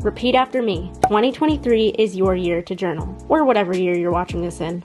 Repeat after me. 2023 is your year to journal, or whatever year you're watching this in.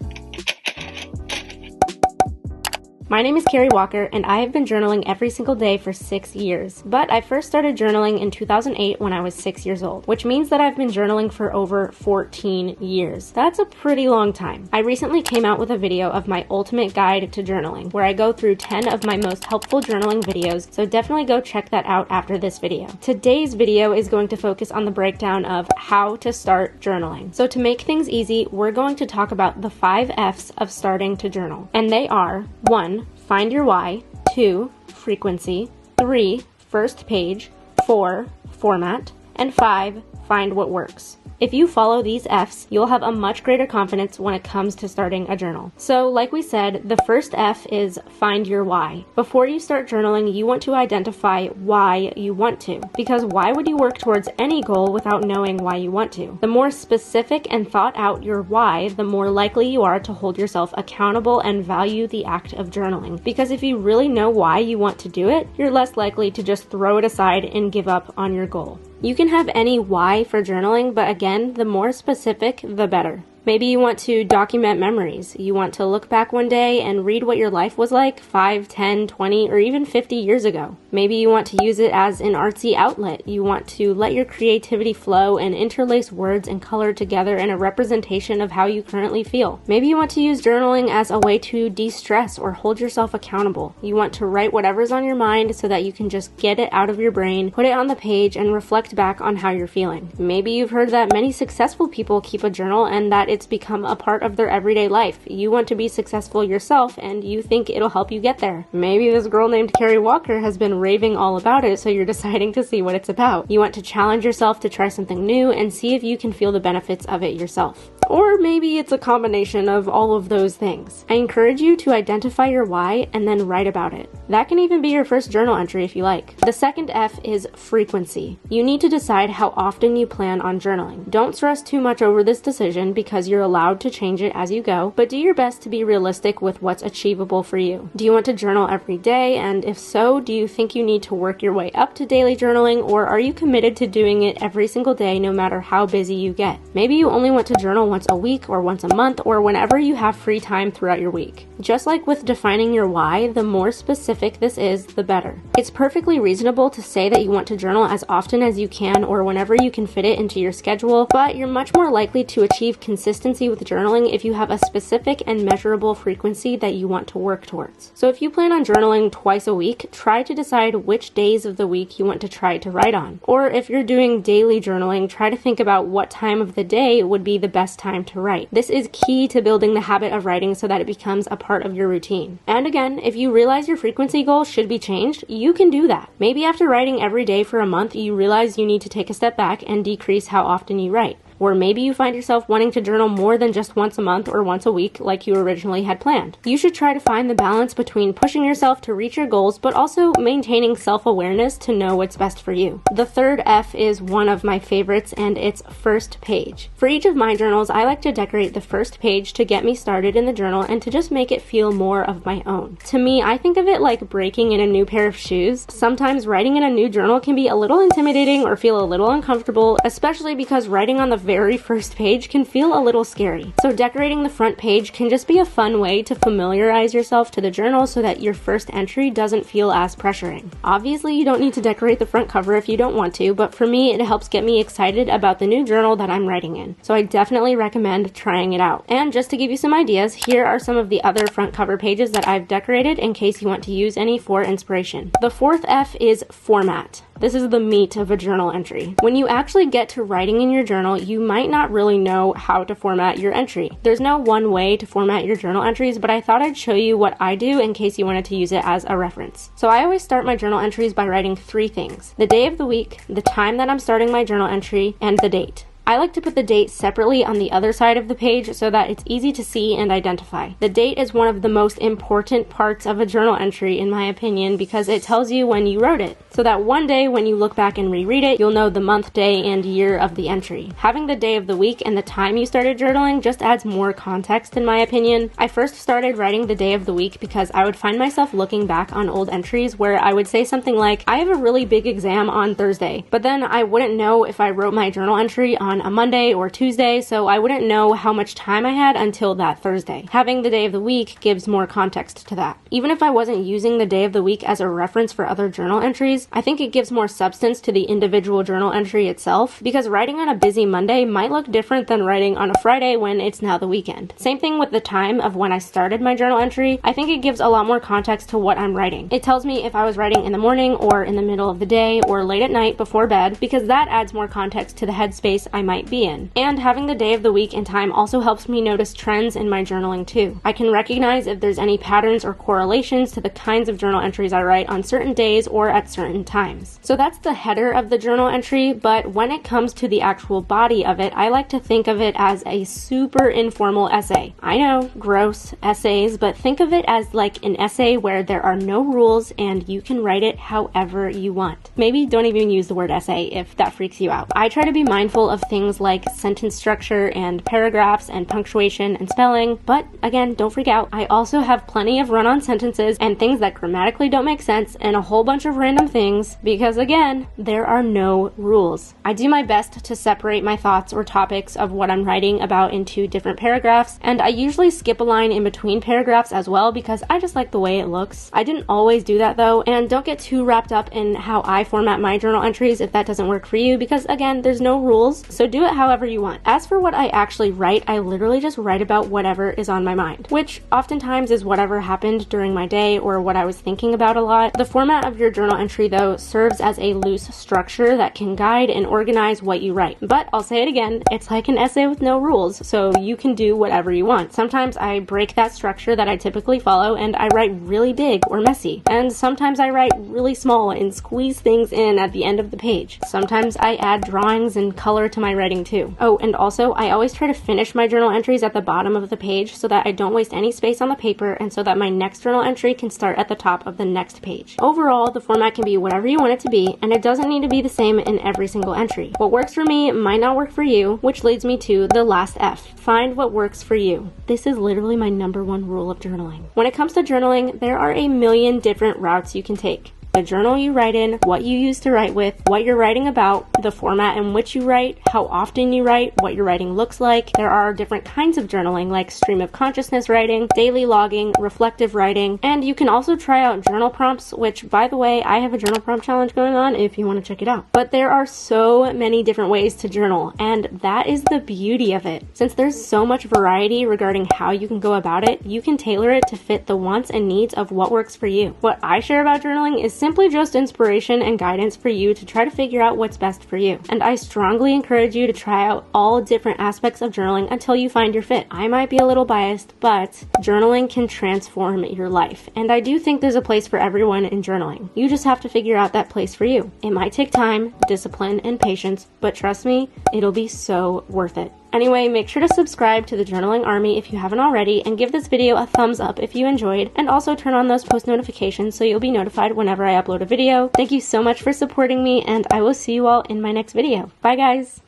My name is ShopCarrieWalker, and I have been journaling every single day for 6 years. But I first started journaling in 2008 when I was 6 years old, which means that I've been journaling for over 14 years. That's a pretty long time. I recently came out with a video of my ultimate guide to journaling, where I go through 10 of my most helpful journaling videos, so definitely go check that out after this video. Today's video is going to focus on the breakdown of how to start journaling. So to make things easy, we're going to talk about the 5 F's of starting to journal. And they are: 1. Find your why. 2. Frequency. 3. First page. 4. Format. And 5. Find what works. If you follow these F's, you'll have a much greater confidence when it comes to starting a journal. So like we said, the first F is find your why. Before you start journaling, you want to identify why you want to. Because why would you work towards any goal without knowing why you want to? The more specific and thought out your why, the more likely you are to hold yourself accountable and value the act of journaling. Because if you really know why you want to do it, you're less likely to just throw it aside and give up on your goal. You can have any why for journaling, but again, the more specific, the better. Maybe you want to document memories. You want to look back one day and read what your life was like 5, 10, 20, or even 50 years ago. Maybe you want to use it as an artsy outlet. You want to let your creativity flow and interlace words and color together in a representation of how you currently feel. Maybe you want to use journaling as a way to de-stress or hold yourself accountable. You want to write whatever's on your mind so that you can just get it out of your brain, put it on the page, and reflect back on how you're feeling. Maybe you've heard that many successful people keep a journal and that it's become a part of their everyday life. You want to be successful yourself and you think it'll help you get there. Maybe this girl named Carrie Walker has been raving all about it, so you're deciding to see what it's about. You want to challenge yourself to try something new and see if you can feel the benefits of it yourself. Or maybe it's a combination of all of those things. I encourage you to identify your why and then write about it. That can even be your first journal entry if you like. The second F is frequency. You need to decide how often you plan on journaling. Don't stress too much over this decision because you're allowed to change it as you go, but do your best to be realistic with what's achievable for you. Do you want to journal every day? And if so, do you think you need to work your way up to daily journaling, or are you committed to doing it every single day no matter how busy you get? Maybe you only want to journal once a week or once a month or whenever you have free time throughout your week. Just like with defining your why, the more specific this is, the better. It's perfectly reasonable to say that you want to journal as often as you can or whenever you can fit it into your schedule, but you're much more likely to achieve consistency with journaling if you have a specific and measurable frequency that you want to work towards. So if you plan on journaling twice a week, try to decide which days of the week you want to try to write on. Or if you're doing daily journaling, try to think about what time of the day would be the best time to write. This is key to building the habit of writing so that it becomes a part of your routine. And again, if you realize your frequency goal should be changed, you can do that. Maybe after writing every day for a month, you realize you need to take a step back and decrease how often you write. Or maybe you find yourself wanting to journal more than just once a month or once a week like you originally had planned. You should try to find the balance between pushing yourself to reach your goals, but also maintaining self-awareness to know what's best for you. The third F is one of my favorites, and it's first page. For each of my journals, I like to decorate the first page to get me started in the journal and to just make it feel more of my own. To me, I think of it like breaking in a new pair of shoes. Sometimes writing in a new journal can be a little intimidating or feel a little uncomfortable, especially because writing on the very first page can feel a little scary. So decorating the front page can just be a fun way to familiarize yourself to the journal so that your first entry doesn't feel as pressuring. Obviously, you don't need to decorate the front cover if you don't want to, but for me, it helps get me excited about the new journal that I'm writing in. So I definitely recommend trying it out. And just to give you some ideas, here are some of the other front cover pages that I've decorated in case you want to use any for inspiration. The fourth F is format. This is the meat of a journal entry. When you actually get to writing in your journal, you might not really know how to format your entry. There's no one way to format your journal entries, but I thought I'd show you what I do in case you wanted to use it as a reference. So I always start my journal entries by writing 3 things: the day of the week, the time that I'm starting my journal entry, and the date. I like to put the date separately on the other side of the page so that it's easy to see and identify. The date is one of the most important parts of a journal entry, in my opinion, because it tells you when you wrote it, so that one day when you look back and reread it, you'll know the month, day, and year of the entry. Having the day of the week and the time you started journaling just adds more context, in my opinion. I first started writing the day of the week because I would find myself looking back on old entries where I would say something like, I have a really big exam on Thursday, but then I wouldn't know if I wrote my journal entry on a Monday or Tuesday, so I wouldn't know how much time I had until that Thursday. Having the day of the week gives more context to that. Even if I wasn't using the day of the week as a reference for other journal entries, I think it gives more substance to the individual journal entry itself, because writing on a busy Monday might look different than writing on a Friday when it's now the weekend. Same thing with the time of when I started my journal entry. I think it gives a lot more context to what I'm writing. It tells me if I was writing in the morning or in the middle of the day or late at night before bed, because that adds more context to the headspace I might be in. And having the day of the week and time also helps me notice trends in my journaling too. I can recognize if there's any patterns or correlations to the kinds of journal entries I write on certain days or at certain times. So that's the header of the journal entry, but when it comes to the actual body of it, I like to think of it as a super informal essay. I know, gross essays, but think of it as like an essay where there are no rules and you can write it however you want. Maybe don't even use the word essay if that freaks you out. I try to be mindful of things like sentence structure and paragraphs and punctuation and spelling, but again, don't freak out. I also have plenty of run-on sentences and things that grammatically don't make sense and a whole bunch of random things because again, there are no rules. I do my best to separate my thoughts or topics of what I'm writing about into different paragraphs, and I usually skip a line in between paragraphs as well because I just like the way it looks. I didn't always do that though, and don't get too wrapped up in how I format my journal entries if that doesn't work for you because again, there's no rules, so do it however you want. As for what I actually write, I literally just write about whatever is on my mind, which oftentimes is whatever happened during my day or what I was thinking about a lot. The format of your journal entry though serves as a loose structure that can guide and organize what you write. But I'll say it again, it's like an essay with no rules, so you can do whatever you want. Sometimes I break that structure that I typically follow and I write really big or messy. And sometimes I write really small and squeeze things in at the end of the page. Sometimes I add drawings and color to my writing too. Oh, and also I always try to finish my journal entries at the bottom of the page so that I don't waste any space on the paper and so that my next journal entry can start at the top of the next page. Overall, the format can be whatever you want it to be, and it doesn't need to be the same in every single entry. What works for me might not work for you, which leads me to the last F. Find what works for you. This is literally my #1 rule of journaling. When it comes to journaling, there are a million different routes you can take. The journal you write in, what you use to write with, what you're writing about, the format in which you write, how often you write, what your writing looks like. There are different kinds of journaling like stream of consciousness writing, daily logging, reflective writing, and you can also try out journal prompts, which by the way, I have a journal prompt challenge going on if you want to check it out. But there are so many different ways to journal, and that is the beauty of it. Since there's so much variety regarding how you can go about it, you can tailor it to fit the wants and needs of what works for you. What I share about journaling is simply just inspiration and guidance for you to try to figure out what's best for you. And I strongly encourage you to try out all different aspects of journaling until you find your fit. I might be a little biased, but journaling can transform your life. And I do think there's a place for everyone in journaling. You just have to figure out that place for you. It might take time, discipline, and patience, but trust me, it'll be so worth it. Anyway, make sure to subscribe to the Journaling Army if you haven't already, and give this video a thumbs up if you enjoyed, and also turn on those post notifications so you'll be notified whenever I upload a video. Thank you so much for supporting me, and I will see you all in my next video. Bye guys!